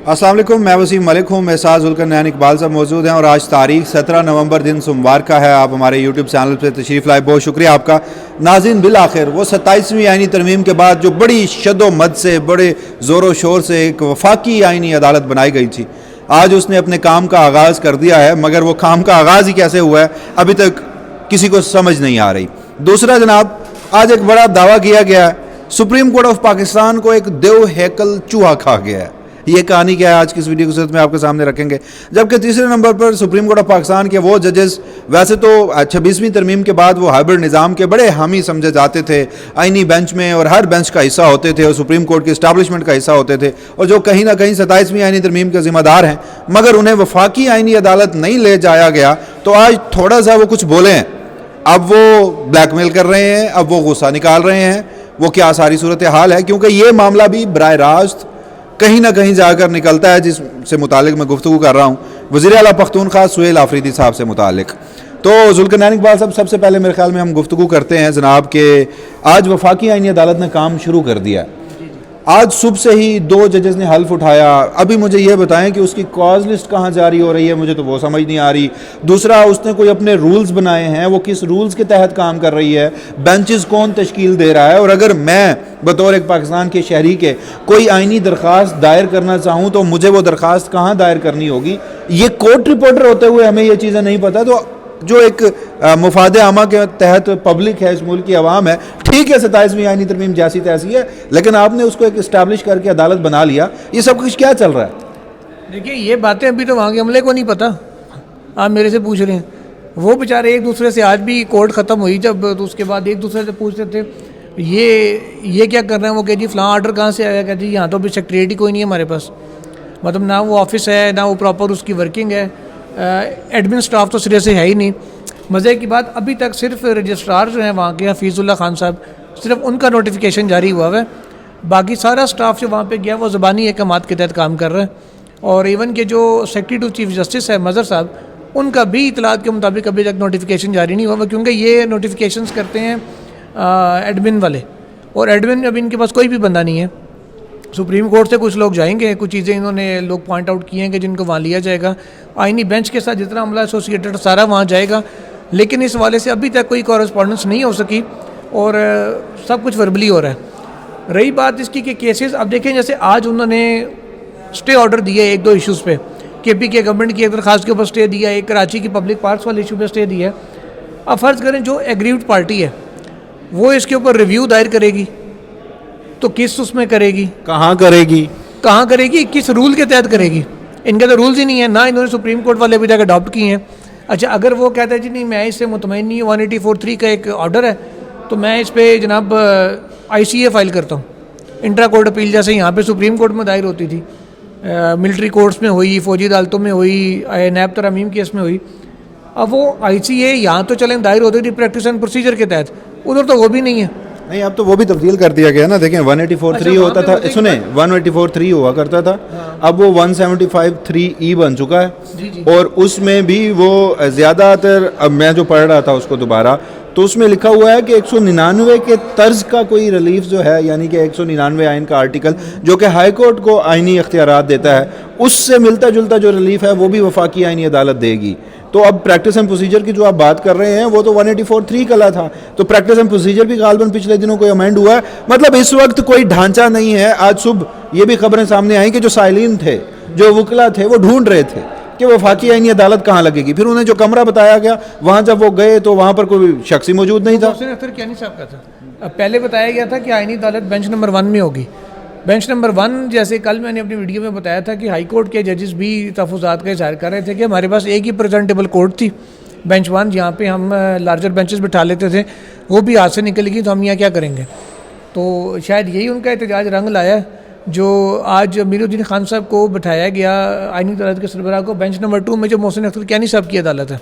السلام علیکم، میں وسیم ملک ہوں، میرے ساتھ ذوالقرنین اقبال صاحب موجود ہیں اور آج تاریخ 17 نومبر دن سوموار کا ہے۔ آپ ہمارے یوٹیوب چینل پہ تشریف لائے، بہت شکریہ آپ کا۔ ناظرین، بالآخر وہ 27ویں آئینی ترمیم کے بعد جو بڑی شد و مد سے، بڑے زور و شور سے ایک وفاقی آئینی عدالت بنائی گئی تھی، آج اس نے اپنے کام کا آغاز کر دیا ہے، مگر وہ کام کا آغاز ہی کیسے ہوا ہے ابھی تک کسی کو سمجھ نہیں آ رہی۔ دوسرا جناب، آج ایک بڑا دعویٰ کیا گیا ہے، سپریم کورٹ آف پاکستان کو ایک دیو ہیکل چوہا کھا گیا ہے۔ یہ کہانی کیا ہے آج کی اس ویڈیو کے صورت میں آپ کے سامنے رکھیں گے۔ جبکہ تیسرے number per supreme court of Pakistan کے وہ ججز ویسے تو 26ویں ترمیم کے بعد وہ ہائبرڈ نظام کے بڑے حامی سمجھے جاتے تھے، آئینی بینچ میں اور ہر بینچ کا حصہ ہوتے تھے اور سپریم کورٹ کی اسٹیبلشمنٹ کا حصہ ہوتے تھے، اور جو کہیں نہ کہیں 27ویں آئینی ترمیم کے ذمہ دار ہیں، مگر انہیں وفاقی آئینی عدالت نہیں لے جایا گیا تو آج تھوڑا سا وہ کچھ بولے ہیں، اب وہ بلیک میل کر رہے ہیں، اب وہ غصہ نکال رہے ہیں۔ وہ کیا ساری صورتحال ہے، کیونکہ یہ معاملہ بھی براہ راست کہیں نہ کہیں جا کر نکلتا ہے، جس سے متعلق میں گفتگو کر رہا ہوں وزیر اعلیٰ پختونخوا سہیل آفریدی صاحب سے متعلق۔ تو ذوالقرنین اقبال صاحب، سب سے پہلے میرے خیال میں ہم گفتگو کرتے ہیں جناب کہ آج وفاقی آئینی عدالت نے کام شروع کر دیا ہے۔ آج صبح سے ہی 2 ججز نے حلف اٹھایا۔ ابھی مجھے یہ بتائیں کہ اس کی کاز لسٹ کہاں جاری ہو رہی ہے، مجھے تو وہ سمجھ نہیں آ رہی۔ دوسرا، اس نے کوئی اپنے رولز بنائے ہیں، وہ کس رولز کے تحت کام کر رہی ہے، بینچز کون تشکیل دے رہا ہے، اور اگر میں بطور ایک پاکستان کے شہری کے کوئی آئینی درخواست دائر کرنا چاہوں تو مجھے وہ درخواست کہاں دائر کرنی ہوگی، یہ کورٹ رپورٹر ہوتے ہوئے ہمیں یہ چیزیں نہیں پتہ۔ تو جو ایک مفاد عامہ کے تحت پبلک ہے، اس ملک کی عوام ہے، ٹھیک ہے 27ویں آئینی ترمیم جیسی تیسی ہے، لیکن آپ نے اس کو ایک اسٹیبلش کر کے عدالت بنا لیا، یہ سب کچھ کیا چل رہا ہے؟ دیکھیے، یہ باتیں ابھی تو وہاں کے عملے کو نہیں پتہ، آپ میرے سے پوچھ رہے ہیں۔ وہ بیچارے ایک دوسرے سے، آج بھی کورٹ ختم ہوئی جب، تو اس کے بعد ایک دوسرے سے پوچھتے تھے یہ کیا کر رہے ہیں، وہ کہ جی فلاں آرڈر کہاں سے آیا، کہ جی یہاں تو ابھی سیکریٹری کوئی نہیں ہے ہمارے پاس، مطلب نہ وہ آفس ہے، نہ وہ پراپر اس کی ورکنگ ہے، ایڈمن سٹاف تو سرے سے ہے ہی نہیں۔ مزے کی بات، ابھی تک صرف رجسٹرار جو ہیں وہاں کے حفیظ اللہ خان صاحب، صرف ان کا نوٹیفیکیشن جاری ہوا ہے، باقی سارا سٹاف جو وہاں پہ گیا وہ زبانی احکامات کے تحت کام کر رہا ہے۔ اور ایون کہ جو سیکریٹری ٹو چیف جسٹس ہے مظہر صاحب، ان کا بھی اطلاعات کے مطابق ابھی تک نوٹیفیکیشن جاری نہیں ہوا، کیونکہ یہ نوٹیفیکیشنز کرتے ہیں ایڈمن والے، اور ایڈمن اب ان کے پاس کوئی بھی بندہ نہیں ہے۔ سپریم کورٹ سے کچھ لوگ جائیں گے، کچھ چیزیں انہوں نے لوگ پوائنٹ آؤٹ کیے ہیں کہ جن کو وہاں لیا جائے گا، آئینی بینچ کے ساتھ جتنا عملہ ایسوسیٹڈ سارا وہاں جائے گا، لیکن اس حوالے سے ابھی تک کوئی کورسپونڈنس نہیں ہو سکی، اور سب کچھ وربلی ہو رہا ہے۔ رہی بات اس کی کہ کیسز، اب دیکھیں جیسے آج انہوں نے اسٹے آرڈر دیا ہے 1-2 ایشوز پہ، کے پی کے گورنمنٹ کی ایک درخواست کے اوپر اسٹے دیا ہے، ایک کراچی کی پبلک پارکس والے ایشو پہ اسٹے دیا ہے۔ اب فرض کریں جو ایگریوڈ پارٹی ہے وہ اس کے اوپر ریویو دائر کرے گی تو کس اس میں کرے گی، کہاں کرے گی، کس رول کے تحت کرے گی؟ ان کے تو رولز ہی نہیں ہیں، نہ انہوں نے سپریم کورٹ والے ابھی تک اڈاپٹ کیے ہیں۔ اچھا، اگر وہ کہتا ہے جی نہیں میں اس سے مطمئن نہیں ہوں، 184(3) کا ایک آرڈر ہے تو میں اس پہ جناب ICA فائل کرتا ہوں، انٹرا کورٹ اپیل، جیسے یہاں پہ سپریم کورٹ میں دائر ہوتی تھی، ملٹری کورٹس میں ہوئی، فوجی عدالتوں میں ہوئی، نیب ترامیم کیس میں ہوئی۔ اب وہ ICA یہاں تو چلیں دائر ہوتی تھی پریکٹس اینڈ پروسیجر کے تحت، ادھر تو وہ بھی نہیں ہے۔ نہیں، اب تو وہ بھی تبدیل کر دیا گیا نا۔ دیکھیں 184(3) ہوتا تھا، سنیں 184(3) ہوا کرتا تھا، اب وہ 175(3)(E) بن چکا ہے، اور اس میں بھی وہ زیادہ تر، اب میں جو پڑھ رہا تھا اس کو دوبارہ، تو اس میں لکھا ہوا ہے کہ 199 کے طرز کا کوئی ریلیف جو ہے، یعنی کہ 199 آئین کا آرٹیکل جو کہ ہائی کورٹ کو آئینی اختیارات دیتا ہے، اس سے ملتا جلتا جو ریلیف ہے وہ بھی وفاقی آئینی عدالت دے گی۔ تو اب پریکٹس اینڈ پروسیجر کی جو آپ بات کر رہے ہیں وہ تو 184(3) کا تھا، تو پریکٹس اینڈ پروسیجر بھی غالباً پچھلے دنوں کوئی امینڈ ہوا ہے، مطلب اس وقت کوئی ڈھانچہ نہیں ہے۔ آج صبح یہ بھی خبریں سامنے آئیں کہ جو سائلین تھے، جو وکلا تھے، وہ ڈھونڈ رہے تھے کہ وفاقی آئینی عدالت کہاں لگے گی، پھر انہیں جو کمرہ بتایا گیا وہاں جب وہ گئے تو وہاں پر کوئی شخصی موجود نہیں تھا۔ محسن اختر کیانی صاحب کا تھا، پہلے بتایا گیا تھا کہ آئینی عدالت بینچ نمبر 1 میں ہوگی۔ بینچ نمبر 1، جیسے کل میں نے اپنی ویڈیو میں بتایا تھا کہ ہائی کورٹ کے ججز بھی تحفظات کا اظہار کر رہے تھے کہ ہمارے پاس ایک ہی پریزنٹیبل کورٹ تھی، بینچ 1، جہاں پہ ہم لارجر بینچز بٹھا لیتے تھے، وہ بھی ہاتھ سے نکل گئی تو ہم یہاں کیا کریں گے۔ تو شاید یہی ان کا احتجاج رنگ لایا ہے، جو آج امیر الدین خان صاحب کو بٹھایا گیا آئینی عدالت کے سربراہ کو بینچ نمبر 2 میں، جو محسن اختر کیانی صاحب کی عدالت ہے۔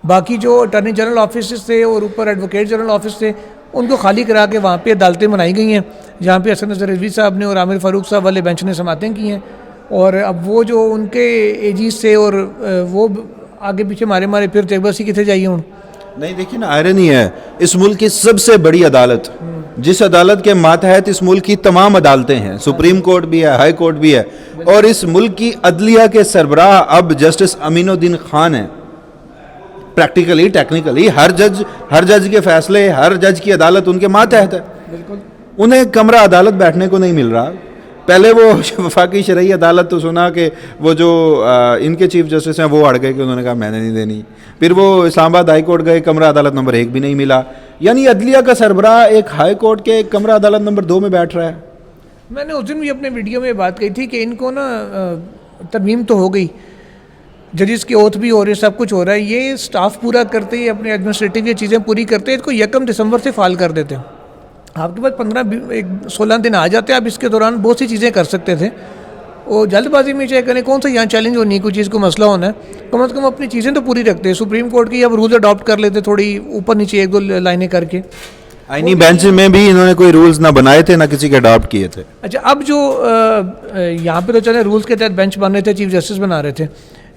باقی جو اٹارنی جنرل آفیسز تھے اور اوپر ایڈوکیٹ جنرل آفس تھے، ان کو خالی کرا کے وہاں پہ عدالتیں بنائی گئی ہیں، جہاں پہ حسن نظر رضوی صاحب نے اور عامر فاروق صاحب والے بینچ نے سماعتیں کی ہیں، اور اب وہ جو ان کے ایجیز تھے اور وہ آگے پیچھے مارے پھر تے بس ہی کتنے جائیے ہوں۔ نہیں دیکھیے نا آئرنی ہے, اس ملک کی سب سے بڑی عدالت, جس عدالت کے ماتحت اس ملک کی تمام عدالتیں ہیں, سپریم کورٹ بھی ہے, ہائی کورٹ بھی ہے, اور اس ملک کی عدلیہ کے سربراہ اب جسٹس امین الدین خان ہیں. پریکٹیکلی ٹیکنیکلی ہر جج کے فیصلے, ہر جج کی عدالت ان کے ماتحت ہے. انہیں کمرہ عدالت بیٹھنے کو نہیں مل رہا. پہلے وہ وفاقی شرعی عدالت تو سنا کہ وہ جو ان کے چیف جسٹس ہیں وہ اڑ گئے کہ انہوں نے کہا میں نے نہیں دینی. پھر وہ اسلام آباد ہائی کورٹ گئے, کمرہ عدالت نمبر 1 بھی نہیں ملا. یعنی عدلیہ کا سربراہ ایک ہائی کورٹ کے کمرہ عدالت نمبر 2 میں بیٹھ رہا ہے. میں نے اس دن بھی اپنے ویڈیو میں بات کہی تھی کہ ان کو نا ترمیم تو ہو گئی, ججز کی اوتھ بھی ہو رہی ہے, سب کچھ ہو رہا ہے, یہ سٹاف پورا کرتے ہیں, اپنے ایڈمنسٹریٹو یہ چیزیں پوری کرتے ہیں, اس کو 1 دسمبر سے فعال کر دیتے ہیں. آپ کے پاس 16 دن آ جاتے ہیں, آپ اس کے دوران بہت سی چیزیں کر سکتے تھے. وہ جلد بازی میں چاہے کریں, کون سا یہاں چیلنج ہونی ہے, کوئی چیز کو مسئلہ ہونا ہے, کم از کم اپنی چیزیں تو پوری رکھتے ہیں. سپریم کورٹ کی اب رولز اڈاپٹ کر لیتے, تھوڑی اوپر نیچے 1-2 لائنیں کر کے. آئینی بینچ میں بھی انہوں نے کوئی رولز نہ بنائے تھے نہ کسی کے اڈاپٹ کیے تھے. اچھا, اب جو یہاں پہ تو چلے رولز کے تحت بینچ بن رہے تھے, چیف جسٹس بنا رہے تھے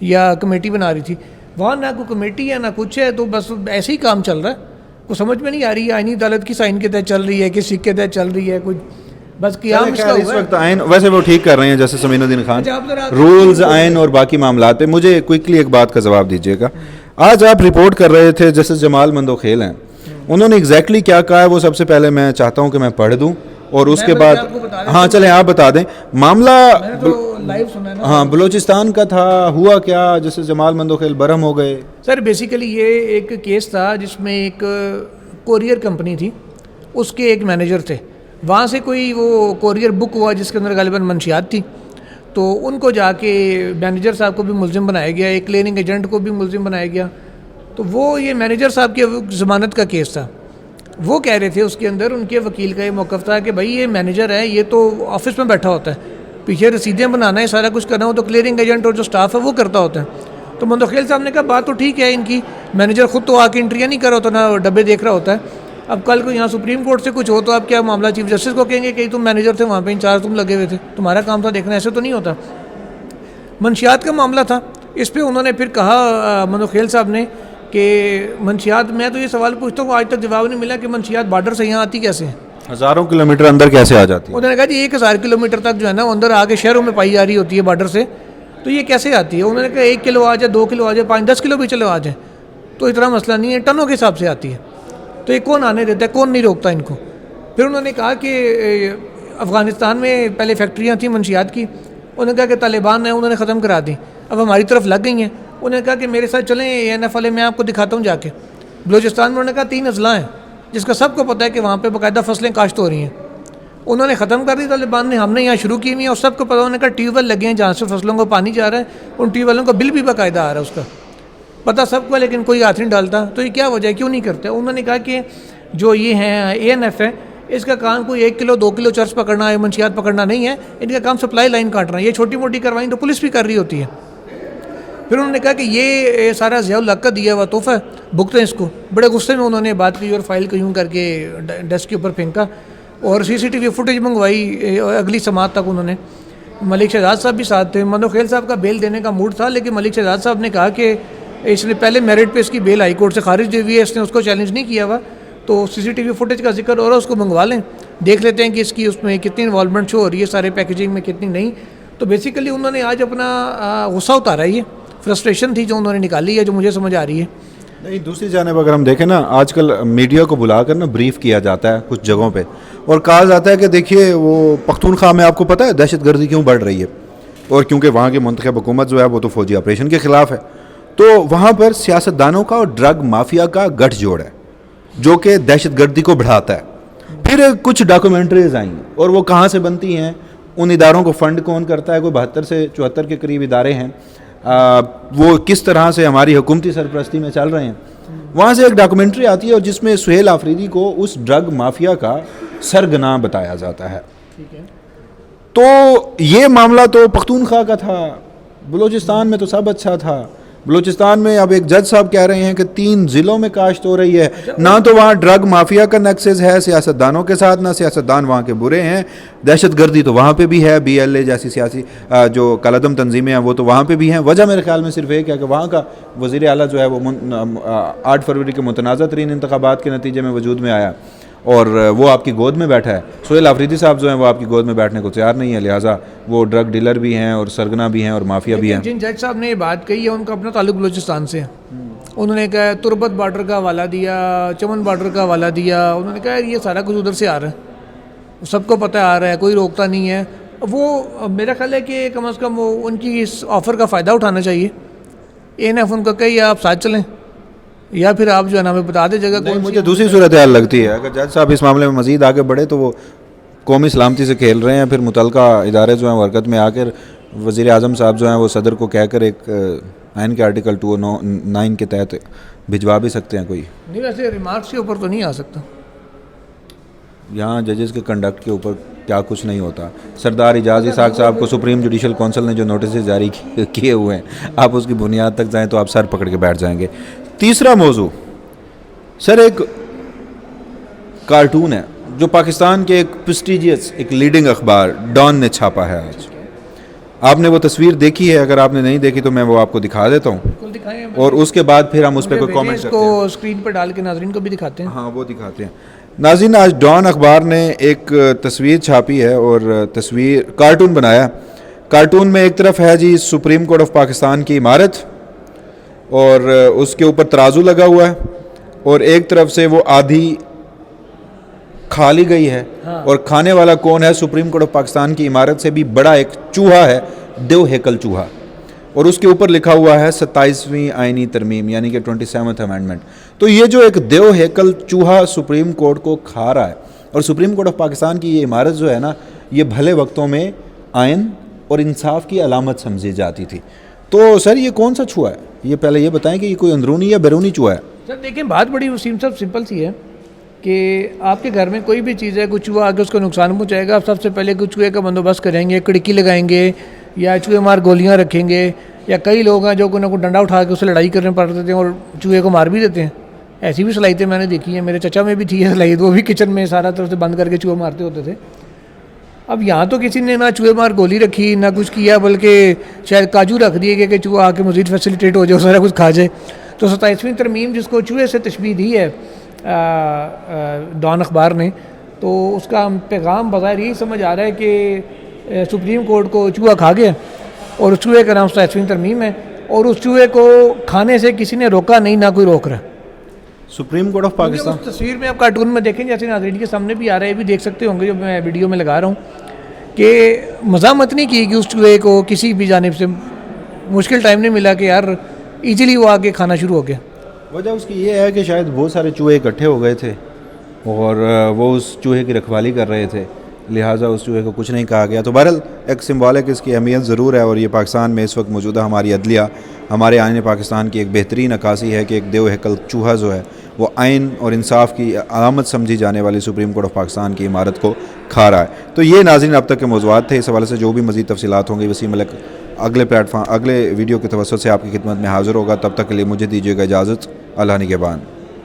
یا کمیٹی بنا رہی تھی, وہاں نہ کوئی کمیٹی ہے نہ کچھ ہے, تو بس ایسے ہی کام چل رہا ہے. کو سمجھ میں نہیں آ رہی ہے آئینی عدالت کی سائن کے تحت چل رہی ہے کہ سکھ کے تحت چل رہی ہے, کوئی بس قیام اس کا اس وقت آئین ویسے وہ ٹھیک کر رہے ہیں جیسے امین الدین خان, رولز آئین اور باقی معاملات پہ. مجھے کوئکلی ایک بات کا جواب دیجیے گا. آج آپ رپورٹ کر رہے تھے جسٹس جمال مندوخیل ہیں, انہوں نے ایگزیکٹلی کیا کہا ہے وہ سب سے پہلے میں چاہتا ہوں کہ میں پڑھ دوں اور اس کے بعد ہاں چلیں آپ بتا دیں. معاملہ ہاں بلوچستان کا تھا, ہوا کیا, جسٹس جمال مندوخیل برہم ہو گئے. سر بیسیکلی یہ ایک کیس تھا جس میں ایک کوریئر کمپنی تھی, اس کے ایک مینیجر تھے, وہاں سے کوئی وہ کوریئر بک ہوا جس کے اندر غالباً منشیات تھی, تو ان کو جا کے مینیجر صاحب کو بھی ملزم بنایا گیا, ایک کلیننگ ایجنٹ کو بھی ملزم بنایا گیا. تو وہ یہ مینیجر صاحب کی ضمانت کا کیس تھا. وہ کہہ رہے تھے اس کے اندر, ان کے وکیل کا یہ موقف تھا کہ بھائی یہ مینیجر ہے, یہ تو آفس میں بیٹھا ہوتا ہے, پیچھے رسیدیں بنانا ہے, سارا کچھ کرنا ہو تو کلیئرنگ ایجنٹ اور جو سٹاف ہے وہ کرتا ہوتا ہے. تو مندوخیل صاحب نے کہا بات تو ٹھیک ہے ان کی, مینیجر خود تو آ کے انٹریاں نہیں کر رہا ہوتا, نہ ڈبے دیکھ رہا ہوتا ہے. اب کل کو یہاں سپریم کورٹ سے کچھ ہو تو آپ کیا معاملہ چیف جسٹس کو کہیں گے کہ تم مینیجر تھے وہاں پہ, انچارج تم لگے ہوئے تھے, تمہارا کام تھا دیکھنا, ایسے تو نہیں ہوتا. منشیات کا معاملہ تھا, اس پہ انہوں نے پھر کہا مندوخیل صاحب نے کہ منشیات, میں تو یہ سوال پوچھتا ہوں آج تک جواب نہیں ملا کہ منشیات بارڈر سے یہاں آتی کیسے ہیں, ہزاروں کلومیٹر اندر کیسے آ جاتی ہے. انہوں نے کہا جی 1000 کلومیٹر تک جو ہے نا اندر آگے شہروں میں پائی جا رہی ہوتی ہے بارڈر سے, تو یہ کیسے آتی ہے. انہوں نے کہا 1 کلو آ جائے, 2 کلو آ جائے, 5-10 کلو بھی چلو آ جائے تو اتنا مسئلہ نہیں ہے, ٹنوں کے حساب سے آتی ہے. تو یہ کون آنے دیتا ہے, کون نہیں روکتا ان کو. پھر انہوں نے کہا کہ افغانستان میں پہلے فیکٹریاں تھیں منشیات کی, انہوں نے کہا کہ طالبان ہیں انہوں نے ختم کرا دی, اب ہماری طرف لگ گئی ہیں. انہوں نے کہا کہ میرے ساتھ چلیں ANF والے, میں آپ کو دکھاتا ہوں جا کے. بلوچستان میں انہوں نے کہا 3 اضلاع ہیں جس کا سب کو پتہ ہے کہ وہاں پہ باقاعدہ فصلیں کاشت ہو رہی ہیں. انہوں نے ختم کر دی طالبان نے, ہم نے یہاں شروع کی ہوئی ہیں اور سب کو پتہ. انہوں نے کہا ٹیوب ویل لگے ہیں جہاں سے فصلوں کو پانی جا رہا ہے, ان ٹیوب ویلوں کا بل بھی باقاعدہ آ رہا ہے, اس کا پتہ سب کو, لیکن کوئی ہاتھ نہیں ڈالتا. تو یہ کیا وجہ ہے, کیوں نہیں کرتے. انہوں نے کہا کہ جو یہ ہیں ANF ہے, اس کا کام کوئی 1 کلو 2 کلو چرس پکڑنا ہے, منشیات پکڑنا نہیں ہے, ان کا کام سپلائی لائن کاٹنا ہے. یہ چھوٹی موٹی کروائیں تو پولیس بھی کر رہی ہوتی ہے. پھر انہوں نے کہا کہ یہ سارا ضیاء الحق کا دیا ہوا تحفہ ہے, بھگتیں اس کو. بڑے غصے میں انہوں نے بات کی اور فائل کو یوں کر کے ڈیسک کے اوپر پھینکا اور CCTV فوٹیج منگوائی اگلی سماعت تک. انہوں نے ملک شہزاد صاحب بھی ساتھ تھے. مندوخیل صاحب کا بیل دینے کا موڈ تھا, لیکن ملک شہزاد صاحب نے کہا کہ اس نے پہلے میرٹ پہ اس کی بیل ہائی کورٹ سے خارج دی ہوئی ہے, اس نے اس کو چیلنج نہیں کیا ہوا, تو CCTV فوٹیج کا ذکر ہو رہا ہے, اس کو منگوا لیں, دیکھ لیتے ہیں کہ اس کی اس میں کتنی انوالومنٹ شو ہو رہی ہے, سارے پیکیجنگ میں کتنی نہیں. تو بیسیکلی انہوں نے آج اپنا غصہ اتارا ہے, یہ فرسٹریشن تھی جو انہوں نے نکالی ہے, جو مجھے سمجھ آ رہی ہے. نہیں, دوسری جانب اگر ہم دیکھیں نا, آج کل میڈیا کو بلا کر نا بریف کیا جاتا ہے کچھ جگہوں پہ, اور کہا جاتا ہے کہ دیکھیے وہ پختونخوا میں آپ کو پتہ ہے دہشت گردی کیوں بڑھ رہی ہے, اور کیونکہ وہاں کی منتخب حکومت جو ہے وہ تو فوجی آپریشن کے خلاف ہے. تو وہاں پر سیاستدانوں کا اور ڈرگ مافیا کا گٹھ جوڑ ہے جو کہ دہشت گردی کو بڑھاتا ہے. پھر کچھ ڈاکومنٹریز آئیں اور وہ کہاں سے بنتی ہیں, ان اداروں کو فنڈ کون کرتا ہے, کوئی 72 سے 74 کے قریب ادارے ہیں, وہ کس طرح سے ہماری حکومتی سرپرستی میں چل رہے ہیں. وہاں سے ایک ڈاکومنٹری آتی ہے اور جس میں سہیل آفریدی کو اس ڈرگ مافیا کا سرگنا بتایا جاتا ہے. تو یہ معاملہ تو پختونخوا کا تھا, بلوچستان میں تو سب اچھا تھا, بلوچستان میں اب ایک جج صاحب کہہ رہے ہیں کہ 3 ضلعوں میں کاشت ہو رہی ہے. نہ تو وہاں ڈرگ مافیا کا نیکسس ہے سیاستدانوں کے ساتھ, نہ سیاستدان وہاں کے برے ہیں, دہشت گردی تو وہاں پہ بھی ہے, BLA جیسی سیاسی جو کالعدم تنظیمیں ہیں وہ تو وہاں پہ بھی ہیں. وجہ میرے خیال میں صرف ایک ہے کہ وہاں کا وزیر اعلیٰ جو ہے وہ 8 فروری کے متنازع ترین انتخابات کے نتیجے میں وجود میں آیا اور وہ آپ کی گود میں بیٹھا ہے. سہیل آفریدی صاحب جو ہیں وہ آپ کی گود میں بیٹھنے کو تیار نہیں ہے, لہٰذا وہ ڈرگ ڈیلر بھی ہیں اور سرگنا بھی ہیں اور مافیا بھی ہیں. جن جج صاحب نے یہ بات کہی ہے ان کا اپنا تعلق بلوچستان سے ہے. انہوں نے کہا تربت بارڈر کا حوالہ دیا, چمن بارڈر کا حوالہ دیا. انہوں نے کہا یہ سارا کچھ ادھر سے آ رہا ہے, سب کو پتہ آ رہا ہے, کوئی روکتا نہیں ہے. وہ میرا خیال ہے کہ کم از کم وہ ان کی اس آفر کا فائدہ اٹھانا چاہیے. NF ان کو کہیے آپ ساتھ چلیں یا پھر آپ جو ہے نا ہمیں بتا دیں جگہ کون. مجھے دوسری صورتحال لگتی ہے, اگر جج صاحب اس معاملے میں مزید آگے بڑھے تو وہ قومی سلامتی سے کھیل رہے ہیں. پھر متعلقہ ادارے جو ہیں حرکت میں آ کر وزیر اعظم صاحب جو ہیں وہ صدر کو کہہ کر ایک آئین کے آرٹیکل 209 کے تحت بھجوا بھی سکتے ہیں. کوئی نہیں, ویسے ریمارکس کے اوپر تو نہیں آ سکتا. یہاں ججز کے کنڈکٹ کے اوپر کیا کچھ نہیں ہوتا. سردار اعجاز اسحاق صاحب کو سپریم جوڈیشل کونسل نے جو نوٹسز جاری کیے ہوئے ہیں, آپ اس کی بنیاد تک جائیں تو آپ سر پکڑ کے بیٹھ جائیں گے. تیسرا موضوع سر, ایک کارٹون ہے جو پاکستان کے ایک پریسٹیجیس ایک لیڈنگ اخبار ڈان نے چھاپا ہے آج. آپ نے وہ تصویر دیکھی ہے؟ اگر آپ نے نہیں دیکھی تو میں وہ آپ کو دکھا دیتا ہوں اور اس کے بعد پھر ہم اس پہ کوئی کامنٹ کرتے ہیں. کو اسکرین پر ڈال کے ناظرین کو بھی دکھاتے ہیں. ہاں وہ دکھاتے ہیں. ناظرین, آج ڈان اخبار نے ایک تصویر چھاپی ہے اور تصویر کارٹون بنایا. کارٹون میں ایک طرف ہے جی سپریم کورٹ آف پاکستان کی عمارت اور اس کے اوپر ترازو لگا ہوا ہے, اور ایک طرف سے وہ آدھی کھا لی گئی ہے. اور کھانے والا کون ہے؟ سپریم کورٹ آف پاکستان کی عمارت سے بھی بڑا ایک چوہا ہے, دیو ہیکل چوہا, اور اس کے اوپر لکھا ہوا ہے 27ویں آئینی ترمیم یعنی کہ 27th امینڈمنٹ. تو یہ جو ایک دیو ہیکل چوہا سپریم کورٹ کو کھا رہا ہے, اور سپریم کورٹ آف پاکستان کی یہ عمارت جو ہے نا, یہ بھلے وقتوں میں آئین اور انصاف کی علامت سمجھی جاتی تھی. تو سر یہ کون سا چوہا ہے؟ یہ پہلے یہ بتائیں کہ یہ کوئی اندرونی یا بیرونی چوہا ہے؟ سر دیکھیں, بات بڑی وسیم صاحب سمپل سی ہے کہ آپ کے گھر میں کوئی بھی چیز ہے, کچھ چوہا آگے اس کو نقصان پہنچائے گا, آپ سب سے پہلے کچھ چوہے کا بندوبست کریں گے, کھڑکی لگائیں گے یا چوہے مار گولیاں رکھیں گے. یا کئی لوگ ہیں جو کوئی نہ کوئی ڈنڈا اٹھا کے اس سے لڑائی کرنے پڑ دیتے ہیں اور چوہے کو مار بھی دیتے ہیں. ایسی بھی صلاحیتیں میں نے دیکھی ہیں, میرے چچا میں بھی تھی یہ صلاحیت, وہ بھی کچن میں سارا طرف سے بند کر کے چوہے مارتے ہوتے تھے. اب یہاں تو کسی نے نہ چوہے مار گولی رکھی نہ کچھ کیا, بلکہ شاید کاجو رکھ دیے گئے کہ چوہا آ کے مزید فیسیلیٹیٹ ہو جائے, سارا کچھ کھا جائے. تو 27ویں ترمیم جس کو چوہے سے تشبیہ دی ہے ڈان اخبار نے, تو اس کا پیغام بظاہر یہی سمجھ آ رہا ہے کہ سپریم کورٹ کو چوہا کھا گیا اور اس چوہے کا نام 27ویں ترمیم ہے, اور اس چوہے کو کھانے سے کسی نے روکا نہیں, نہ کوئی روک رہا. سپریم کورٹ آف پاکستان اس تصویر میں آپ کارٹون میں دیکھیں, جیسے ناظرین کے سامنے بھی آ رہا ہے, بھی دیکھ سکتے ہوں گے جو میں ویڈیو میں لگا رہا ہوں, کہ مزاحمت نہیں کی کہ اس چوہے کو کسی بھی جانب سے مشکل ٹائم نہیں ملا کہ یار ایزیلی وہ آگے کھانا شروع ہو گیا. وجہ اس کی یہ ہے کہ شاید بہت سارے چوہے اکٹھے ہو گئے تھے اور وہ اس چوہے کی رکھوالی کر رہے تھے, لہٰذا اس چوہے کو کچھ نہیں کہا گیا. تو بہرحال ایک سمبولک اس کی اہمیت ضرور ہے, اور یہ پاکستان میں اس وقت موجودہ ہماری عدلیہ, ہمارے آئین پاکستان کی ایک بہترین عکاسی ہے کہ ایک دیو ہیکل چوہا جو ہے وہ آئین اور انصاف کی علامت سمجھی جانے والی سپریم کورٹ آف پاکستان کی عمارت کو کھا رہا ہے. تو یہ ناظرین اب تک کے موضوعات تھے. اس حوالے سے جو بھی مزید تفصیلات ہوں گی وسیم ملک اگلے اگلے ویڈیو کی توسط سے آپ کی خدمت میں حاضر ہوگا. تب تک کے لیے مجھے دیجیے گا اجازت. اللہ نگہبان.